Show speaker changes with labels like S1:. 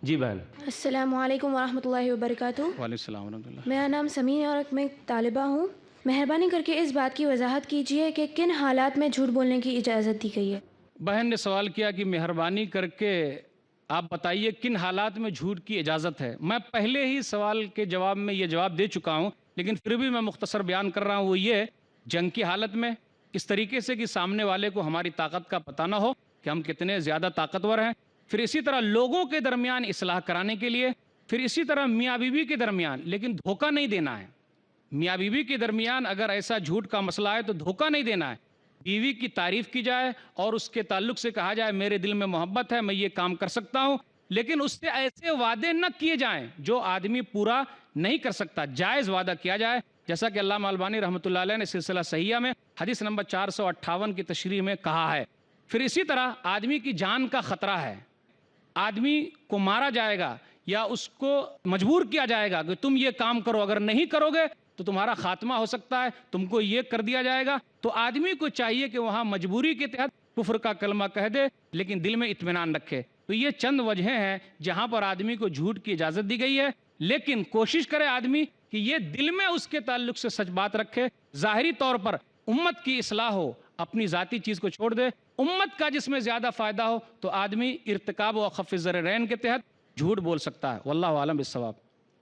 S1: جی بہن۔
S2: السلام علیکم ورحمۃ اللہ وبرکاتہ۔
S3: وعلیکم السلام ورحمۃ اللہ۔
S2: میرا نام سمین ہے اور میں طالبہ ہوں۔ مہربانی کر کے اس بات کی وضاحت کیجیے کہ کن حالات میں جھوٹ بولنے کی اجازت دی گئی ہے؟
S3: بہن نے سوال کیا کہ مہربانی کر کے آپ بتائیے کن حالات میں جھوٹ کی اجازت ہے۔ میں پہلے ہی سوال کے جواب میں یہ جواب دے چکا ہوں، لیکن پھر بھی میں مختصر بیان کر رہا ہوں۔ وہ یہ جنگ کی حالت میں اس طریقے سے کہ سامنے والے کو ہماری طاقت کا پتہ نہ ہو کہ ہم کتنے زیادہ طاقتور ہیں، پھر اسی طرح لوگوں کے درمیان اصلاح کرانے کے لیے، پھر اسی طرح میاں بیوی کے درمیان، لیکن دھوکہ نہیں دینا ہے۔ میاں بیوی کے درمیان اگر ایسا جھوٹ کا مسئلہ ہے تو دھوکہ نہیں دینا ہے۔ بیوی کی تعریف کی جائے اور اس کے تعلق سے کہا جائے میرے دل میں محبت ہے، میں یہ کام کر سکتا ہوں، لیکن اس سے ایسے وعدے نہ کیے جائیں جو آدمی پورا نہیں کر سکتا۔ جائز وعدہ کیا جائے، جیسا کہ علامہ البانی رحمۃ اللہ علیہ نے سلسلہ صحیحہ میں حدیث نمبر 458 کی تشریح میں کہا ہے۔ پھر اسی طرح آدمی کی جان کا خطرہ ہے، آدمی کو مارا جائے گا یا اس کو مجبور کیا جائے گا کہ تم یہ کام کرو، اگر نہیں کرو گے تو تمہارا خاتمہ ہو سکتا ہے، تم کو یہ کر دیا جائے گا، تو آدمی کو چاہیے کہ وہاں مجبوری کے تحت کفر کا کلمہ کہہ دے، لیکن دل میں اطمینان رکھے۔ تو یہ چند وجہیں ہیں جہاں پر آدمی کو جھوٹ کی اجازت دی گئی ہے، لیکن کوشش کرے آدمی کہ یہ دل میں اس کے تعلق سے سچ بات رکھے۔ ظاہری طور پر امت کی اصلاح ہو، اپنی ذاتی چیز کو چھوڑ دے، امت کا جس میں زیادہ فائدہ ہو تو آدمی ارتکاب و اخف الضررین کے تحت جھوٹ بول سکتا ہے۔ واللہ اعلم بالصواب۔